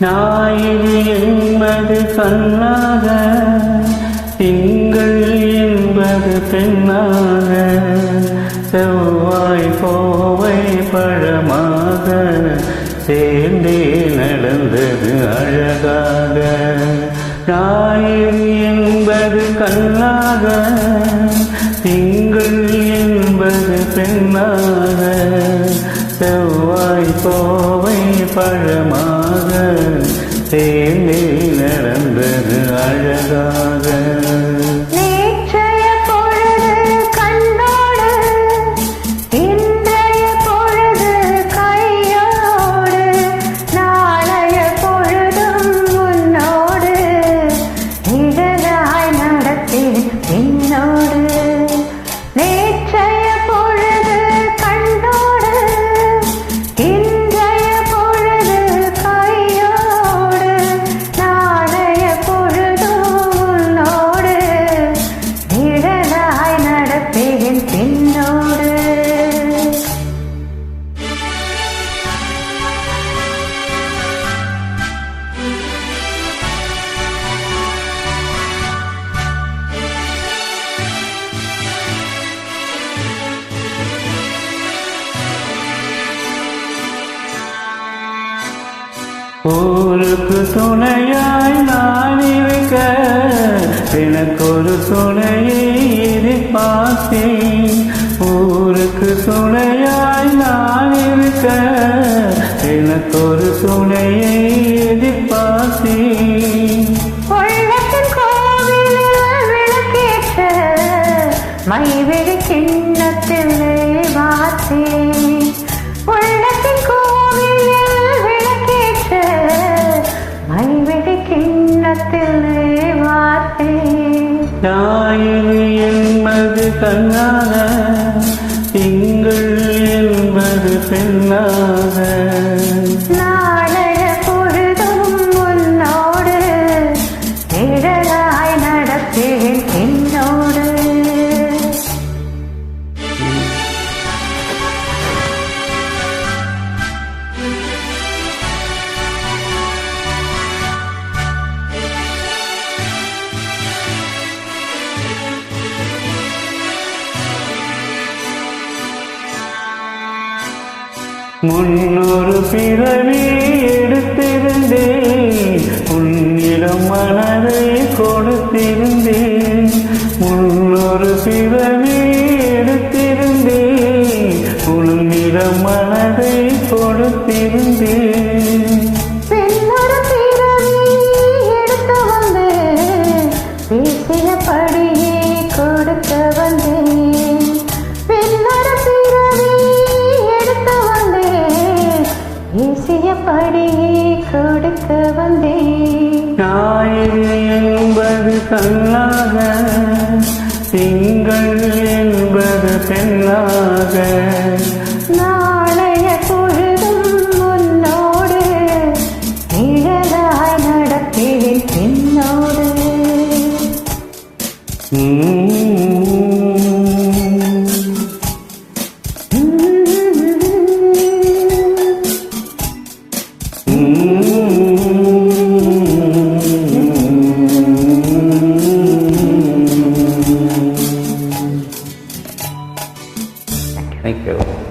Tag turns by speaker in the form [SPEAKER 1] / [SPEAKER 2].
[SPEAKER 1] ஞாயிறு என்பது கண்ணாக, திங்கள் என்பது பெண்ணாக, செவ்வாய் கோவை பழமாக சேர்ந்தே நடந்தது அழகாக. ஞாயிறு என்பது கண்ணாக, திங்கள் என்பது பெண்ணாக, செவ்வாய் கோவை பழமாக சேர்ந்தே நடந்தது அழகாக. ஊருக்கு துணையாய் நான் இருக்க, எனக்கு ஒரு துணையை எதிர்பார்த்தேன். ஊருக்கு துணையாய் நான் இருக்க, எனக்கு ஒரு துணையை எதிர்பார்த்தேன்.
[SPEAKER 2] மைவிழி கிண்ணத்தில் பார்த்தேன். உள்ளத்தின் கோவிலில் விளக்கேற்ற மைவிழி கிண்ணத்தில் பார்த்தேன்.
[SPEAKER 1] ஞாயிறு என்பது கண்ணாக, திங்கள் என்பது பெண்ணாக,
[SPEAKER 2] நாளைய பொழுதும் உன்னோடு நிழலாய் நடப்பேன் என்னோடு.
[SPEAKER 1] முன்னொரு பிறவி எடுத்திருந்தேன், உன்னிடம் மனதை கொடுத்திருந்தேன். முன்னொரு பிறவி எடுத்திருந்தேன், உன்னிடம் மனதை கொடுத்திருந்தேன்.
[SPEAKER 2] பெண்ணொரு பிறவி எடுத்து வந்தேன், பேசியபடியே கொடுக்க வந்தேன். பெண்ணொரு பிறவி எடுத்து வந்தேன், பேசியபடியே கொடுக்க வந்தேன்.
[SPEAKER 1] ஞாயிறு என்பது கண்ணாக, திங்கள் என்பது பெண்ணாக,
[SPEAKER 2] நாளைய பொழுதும் உன்னோடு நிழலாய் நடப்பேன் என்னோடு.
[SPEAKER 1] Thank you.